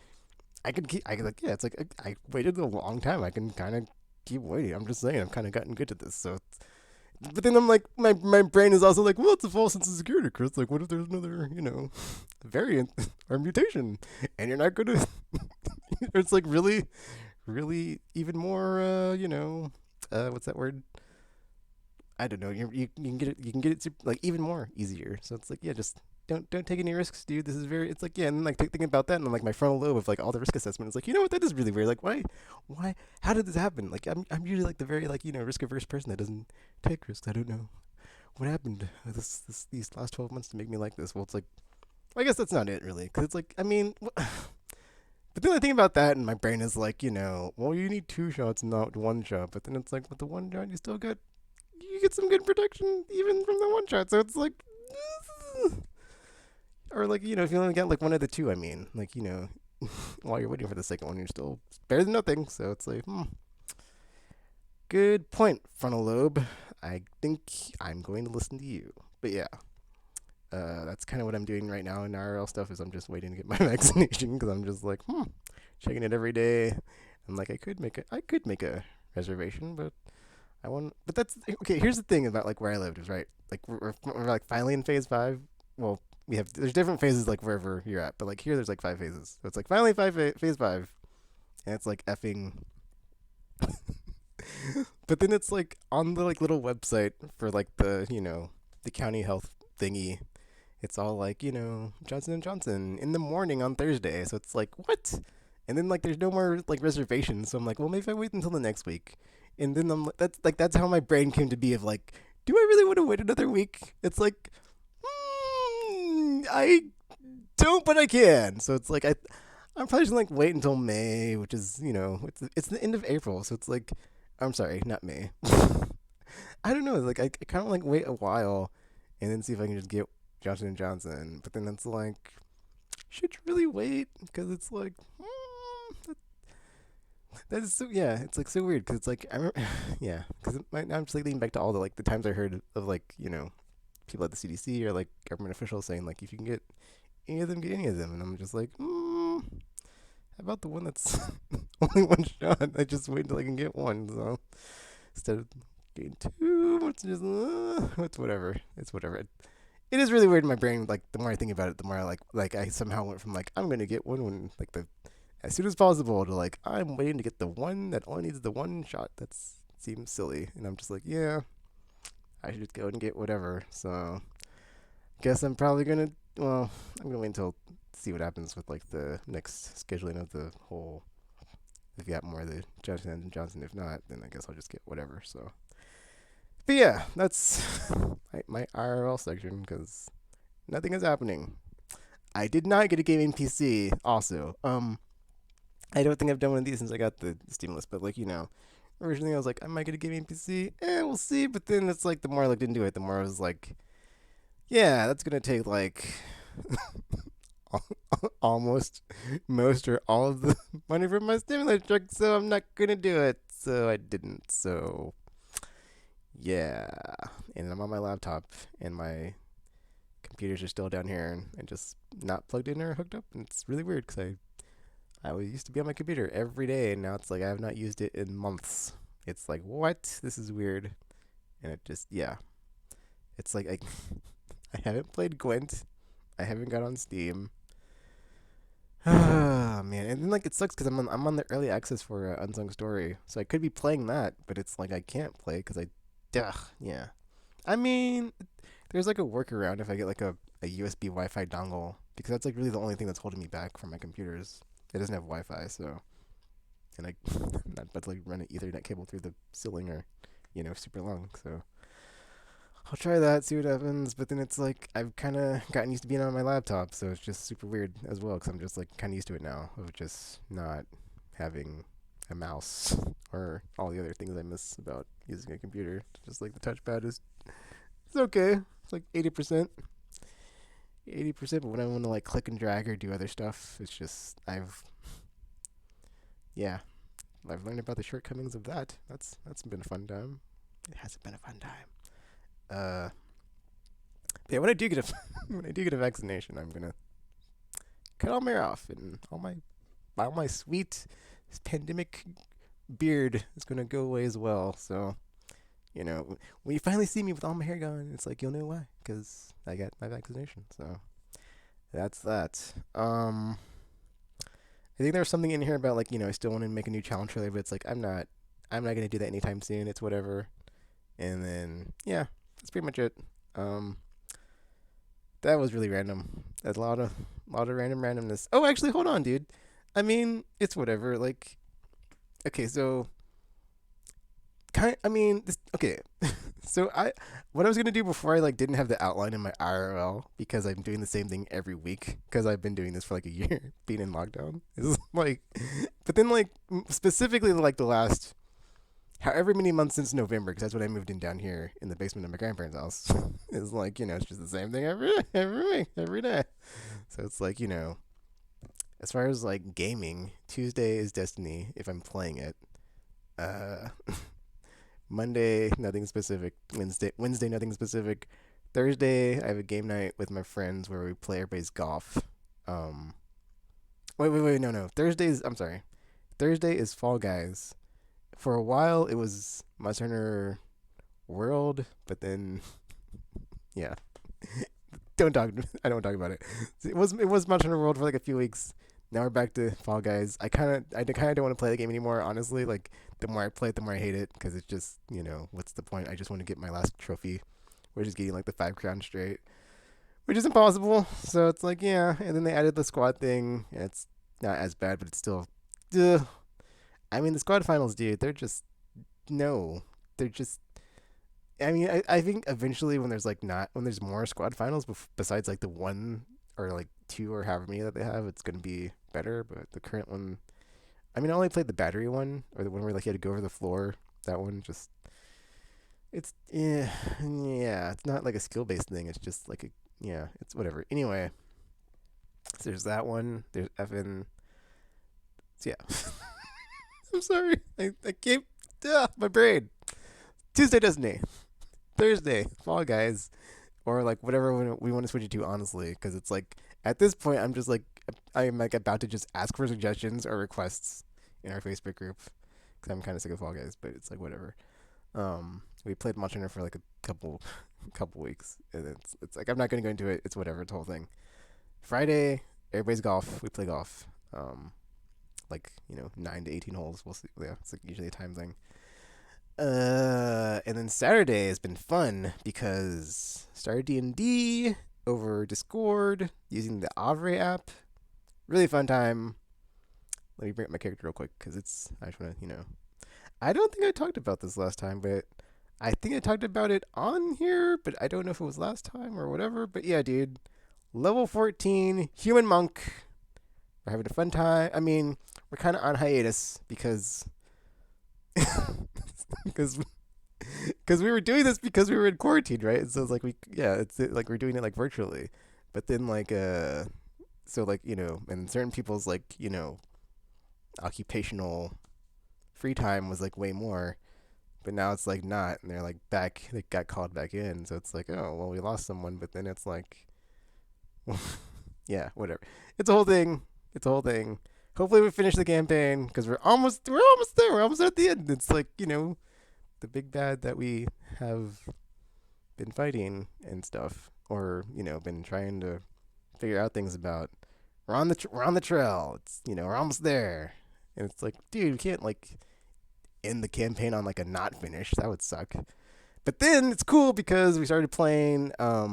I can like yeah. It's like I waited a long time. I can kind of keep waiting. I'm just saying I've kind of gotten good at this. So but then I'm like, my brain is also like, well, it's a false sense of security, Chris. Like, what if there's another, variant or mutation, and you're not gonna? It's like really, really even more, what's that word? I don't know. You can get it. You can get it like even more easier. So it's like, yeah, just don't take any risks, dude. This is very. It's like, yeah, and like thinking about that, and like my frontal lobe of like all the risk assessment is like, you know what? That is really weird. Like, why, how did this happen? Like, I'm usually like the very like risk averse person that doesn't take risks. I don't know what happened these last 12 months to make me like this. Well, it's like, I guess that's not it really, because it's like, I mean. But then I think about that, and my brain is like, well, you need two shots, not one shot. But then it's like, with the one shot, you get some good protection even from the one shot. So it's like, or like if you only get like one of the two, I mean, like while you're waiting for the second one, you're still better than nothing. So it's like, good point, frontal lobe. I think I'm going to listen to you. But yeah, that's kind of what I'm doing right now in IRL stuff. Is I'm just waiting to get my vaccination because I'm just like, checking it every day. I'm like, I could make a reservation, but I want. But that's okay. Here's the thing about like where I lived is right. Like we're like finally in phase 5. Well, there's different phases like wherever you're at, but like here there's like 5 phases. So it's like finally phase 5, and it's like effing. But then it's like on the like little website for like the county health thingy. It's all like Johnson & Johnson in the morning on Thursday. So it's like what? And then like there's no more like reservations. So I'm like, well, maybe if I wait until the next week. And then that's how my brain came to be of like, do I really want to wait another week? It's like, I don't, but I can. So it's like I'm probably just like wait until May, which is it's the end of April. So it's like, I'm sorry, not May. I don't know. Like I kind of like wait a while, and then see if I can just get Johnson & Johnson. But then it's like, should you really wait? Because it's like, that is so yeah. It's like so weird because it's like I remember yeah. Because now I'm just like thinking back to all the like the times I heard of like people at the CDC or like government officials saying like if you can get any of them, get any of them, and I'm just like, how about the one that's only one shot? I just wait until I can get one. So instead of getting two, it's just it's whatever. It's whatever. It is really weird in my brain. Like the more I think about it, the more I like I somehow went from like I'm gonna get one when like the as soon as possible to like I'm waiting to get the one that only needs the one shot. That seems silly, and I'm just like, yeah, I should just go and get whatever. So guess I'm probably gonna. Well, I'm gonna wait until see what happens with like the next scheduling of the whole. If you got more of the Johnson, if not, then I guess I'll just get whatever. So, but yeah, that's my IRL section because nothing is happening. I did not get a gaming PC. Also, I don't think I've done one of these since I got the stimulus, but like originally I was like I might get a gaming PC, we'll see. But then it's like the more I looked into it, the more I was like, yeah, that's gonna take like almost most or all of the money from my stimulus check, so I'm not gonna do it. So I didn't. So yeah, and I'm on my laptop, and my computers are still down here and just not plugged in or hooked up. And it's really weird because I used to be on my computer every day, and now it's like I have not used it in months. It's like, what? This is weird. And it just, yeah. It's like I haven't played Gwent. I haven't got on Steam. Ah, man. And then, like, it sucks because I'm on the early access for Unsung Story. So I could be playing that, but it's like I can't play because ugh, yeah. I mean, there's like a workaround if I get like a USB Wi-Fi dongle because that's like really the only thing that's holding me back from my computers. It doesn't have Wi-Fi, so and I'm not about to like run an Ethernet cable through the ceiling or super long. So I'll try that, see what happens. But then it's like I've kind of gotten used to being on my laptop, so it's just super weird as well because I'm just like kind of used to it now of just not having a mouse or all the other things I miss about using a computer. Just like the touchpad is it's okay. It's like 80%, but when I want to like click and drag or do other stuff, it's just yeah, I've learned about the shortcomings of that. That's been a fun time. It hasn't been a fun time. Uh, yeah, when I do get a when I do get a vaccination, I'm gonna cut all my hair off and all my sweet pandemic beard is gonna go away as well. So when you finally see me with all my hair gone, it's like you'll know why, because I got my vaccination. So that's that. I think there was something in here about like I still want to make a new challenge trailer, but it's like I'm not gonna do that anytime soon. It's whatever. And then yeah, that's pretty much it. Um, that was really random. That's a lot of random randomness. Oh, actually, hold on, dude. I mean, it's whatever. Like, okay, so I mean, okay. So what I was gonna do before I like didn't have the outline in my IRL because I'm doing the same thing every week because I've been doing this for like a year, being in lockdown. Is like, but then like specifically like the last however many months since November, because that's when I moved in down here in the basement of my grandparents' house. Is like it's just the same thing every week, every day. So it's like as far as like gaming, Tuesday is Destiny if I'm playing it. Uh, Monday, nothing specific. Wednesday, nothing specific. Thursday, I have a game night with my friends where we play everybody's golf. Um, wait, no. I'm sorry. Thursday is Fall Guys. For a while, it was Monster Hunter World, but then, yeah, don't talk. I don't talk about it. It was Monster Hunter World for like a few weeks. Now we're back to Fall Guys. I kind of don't want to play the game anymore. Honestly, like the more I play it, the more I hate it because it's just what's the point? I just want to get my last trophy, which is getting like the 5 crowns straight, which is impossible. So it's like yeah, and then they added the squad thing. And it's not as bad, but it's still. Ugh. I mean, the squad finals, dude. They're just no. They're just. I mean, I think eventually when there's more squad finals besides like the one or like two or however many that they have, it's gonna be better. But the current one, I mean, I only played the battery one or the one where like you had to go over the floor. That one just yeah. It's not like a skill based thing. It's just like a yeah. It's whatever. Anyway, so there's that one. There's Evan. So yeah. I'm sorry. I can't. My brain. Tuesday Disney. Thursday Fall Guys, or like whatever we want to switch it to. Honestly, because it's like at this point I'm just like I'm like about to just ask for suggestions or requests in our Facebook group because I'm kind of sick of Fall Guys. But it's like whatever. We played Monster Hunter for like a couple weeks, and it's like I'm not gonna go into it. It's whatever. It's the whole thing. Friday, everybody's golf. We play golf. Like 9 to 18 holes. We'll see. Yeah, it's like usually a time thing. And then Saturday has been fun because started D&D over Discord using the Avre app. Really fun time. Let me bring up my character real quick because I just want to I don't think I talked about this last time, but I think I talked about it on here, but I don't know if it was last time or whatever. But yeah, dude, level 14 human monk. We're having a fun time. I mean, we're kind of on hiatus because because because we were doing this because we were in quarantine, right? And so it's like it's like we're doing it like virtually, but then like so like and certain people's like occupational free time was like way more, but now it's like not, and they're like back. They got called back in, so it's like oh well we lost someone, but then it's like Yeah, whatever. It's a whole thing. It's a whole thing. Hopefully we finish the campaign because we're almost there. We're almost at the end. It's like the big bad that we have been fighting and stuff, or been trying to figure out things about. We're on the trail. It's we're almost there, and it's like, dude, we can't like end the campaign on like a not finish. That would suck. But then it's cool because we started playing. I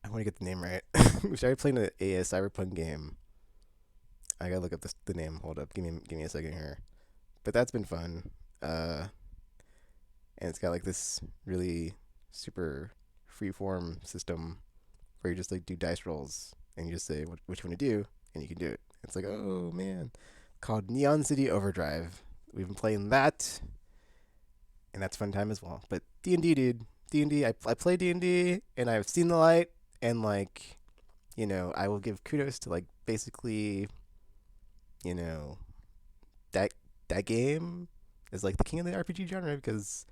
want to get the name right. We started playing a cyberpunk game. I gotta look up the name. Hold up, give me a second here. But that's been fun. And it's got like this really super freeform system where you just like do dice rolls and you just say which one to do and you can do it. It's like, oh man, called Neon City Overdrive. We've been playing that, and that's fun time as well. But D&D, dude, D&D. I play D&D, and I've seen the light, and like, I will give kudos to like basically, you know, that that game is like the king of the RPG genre because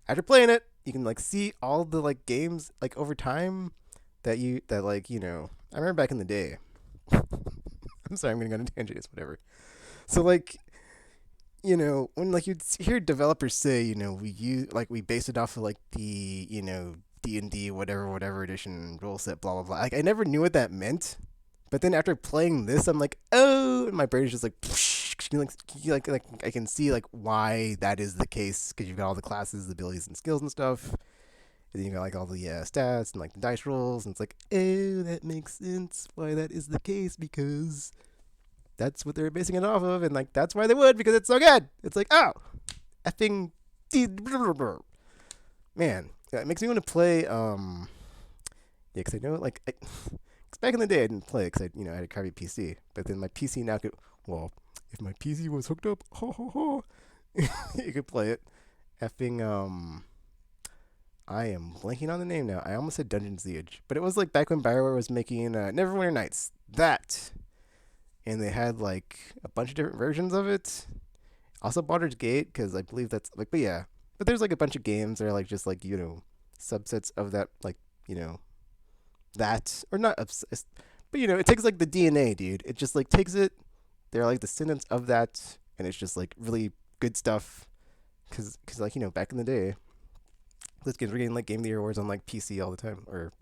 after playing it, you can like see all the like games like over time that like I remember back in the day. I'm sorry, I'm gonna go into tangents, whatever. So like when like you'd hear developers say we based it off of like the D&D whatever edition rule set blah blah blah. Like I never knew what that meant, but then after playing this, I'm like, oh, and my brain is just like. Like I can see like why that is the case because you've got all the classes, the abilities, and skills and stuff. And then you got like all the stats and like the dice rolls, and it's like, oh, that makes sense why that is the case because that's what they're basing it off of, and like that's why they would because it's so good. It's like, oh, effing man, yeah, it makes me want to play. Yeah, because I know like cause back in the day I didn't play because I had a crappy PC, but then my PC now could well if my PC was hooked up, you could play it. Effing I am blanking on the name now. I almost said Dungeon Siege, but it was like back when Bioware was making Neverwinter Nights. That, and they had like a bunch of different versions of it. Also Baldur's Gate, because I believe that's like, but yeah, but there's like a bunch of games that are like just like subsets of that, like that or not obsessed, but it takes like the DNA, dude. It just like takes it. They're like descendants of that, and it's just like really good stuff. Cause like back in the day, those games were getting like Game of the Year awards on like PC all the time, or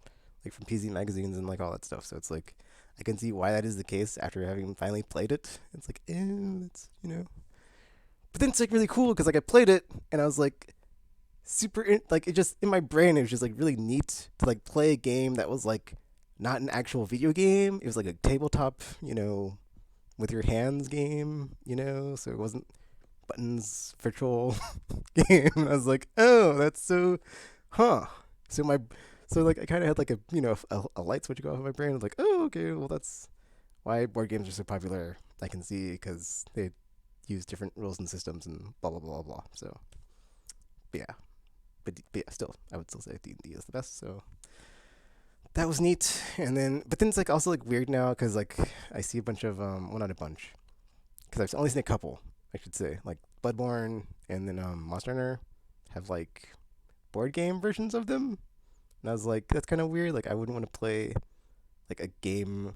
like from PC magazines and like all that stuff. So it's like I can see why that is the case after having finally played it. It's like, that's. But then it's like really cool because like I played it and I was like like it just in my brain it was just like really neat to like play a game that was like not an actual video game. It was like a tabletop, with your hands game, so it wasn't buttons virtual game. And I was like, oh, that's so, huh. So like I kind of had like a light switch go off in my brain. I was like, oh, okay, well that's why board games are so popular. I can see because they use different rules and systems and blah blah blah blah. So, but yeah, but yeah, still, I would still say D&D is the best. So that was neat. And then, but then it's like also like weird now because like I see a bunch of well, not a bunch, because I've only seen a couple, I should say, like Bloodborne and then Monster Hunter have like board game versions of them, and I was like, that's kind of weird. Like I wouldn't want to play like a game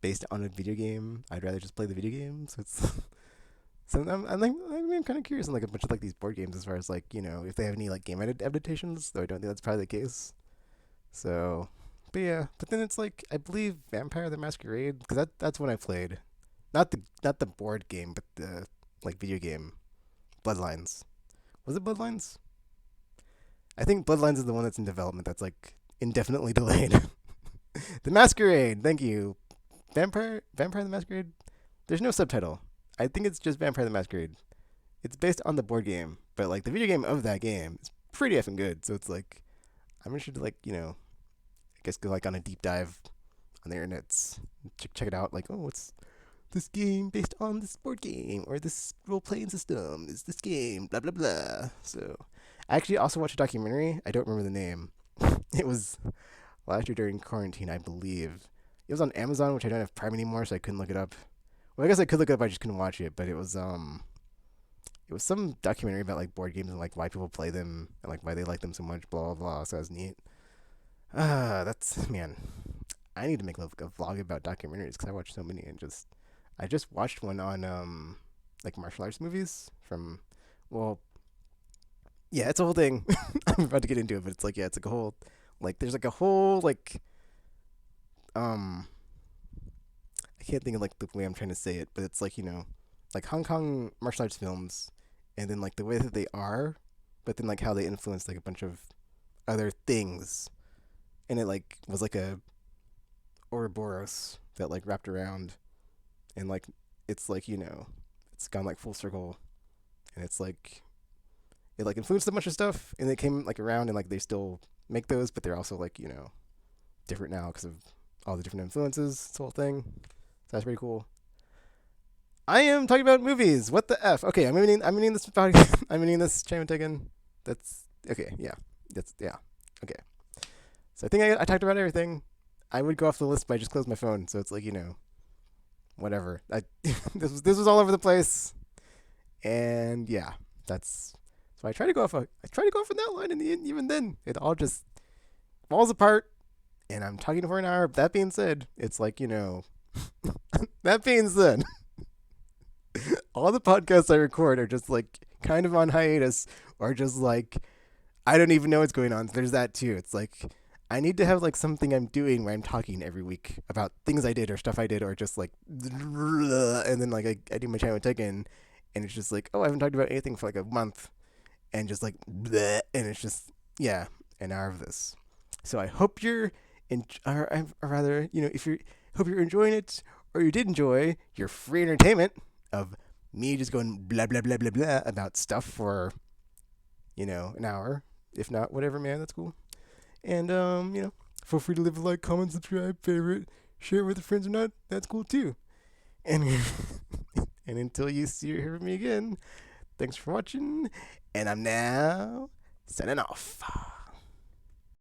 based on a video game. I'd rather just play the video game. So it's so I'm kind of curious on like a bunch of like these board games as far as like if they have any like game adaptations. Though I don't think that's probably the case. So, but yeah, but then it's like I believe Vampire the Masquerade because that's when I played, not the board game, but the like video game, Bloodlines. Was it Bloodlines? I think Bloodlines is the one that's in development that's like indefinitely delayed. The Masquerade. Thank you. Vampire the Masquerade. There's no subtitle. I think it's just Vampire the Masquerade. It's based on the board game, but like the video game of that game is pretty effing good. So it's like I'm interested to like I guess go like on a deep dive on the internets, check it out. Like, oh, what's this game based on this board game or this role playing system? Is this game blah blah blah? So I actually also watched a documentary. I don't remember the name. It was last year during quarantine, I believe. It was on Amazon, which I don't have Prime anymore, so I couldn't look it up. Well, I guess I could look it up, I just couldn't watch it. But it was some documentary about like board games and like why people play them and like why they like them so much, blah blah blah. So that was neat. That's man. I need to make like a vlog about documentaries because I watch so many and just I just watched one on like martial arts movies from well yeah, it's a whole thing. I'm about to get into it, but it's like yeah, it's like a whole like there's like a whole um I can't think of like the way I'm trying to say it, but it's like like Hong Kong martial arts films, and then like the way that they are, but then like how they influence like a bunch of other things, and it like was like a Ouroboros that like wrapped around, and like it's like it's gone like full circle, and it's like it like influenced a bunch of stuff, and they came like around, and like they still make those, but they're also like different now because of all the different influences. This whole thing, so that's pretty cool. I am talking about movies. What the f? Okay, I'm ending this podcast. I'm ending this Chairman Taken. That's okay. Yeah, that's yeah. Okay, so I think I talked about everything. I would go off the list, but I just closed my phone, so it's like whatever. I this was all over the place, and yeah, that's so I try to go off. I try to go off on that line, and even then, it all just falls apart. And I'm talking for an hour. That being said, it's like that being said, all the podcasts I record are just like kind of on hiatus, or just like I don't even know what's going on. There's that too. It's like I need to have like something I'm doing where I'm talking every week about things I did or stuff I did or just like and then like I do my channel taken and it's just like, oh, I haven't talked about anything for like a month and just like bleh, and it's just yeah, an hour of this. So I hope you're or rather, if you're hope you're enjoying it or you did enjoy your free entertainment of me just going blah blah blah blah blah about stuff for an hour. If not, whatever, man, that's cool. And feel free to leave a like, comment, subscribe, favorite, share it with your friends or not. That's cool too. And and until you see or hear from me again, thanks for watching. And I'm now signing off.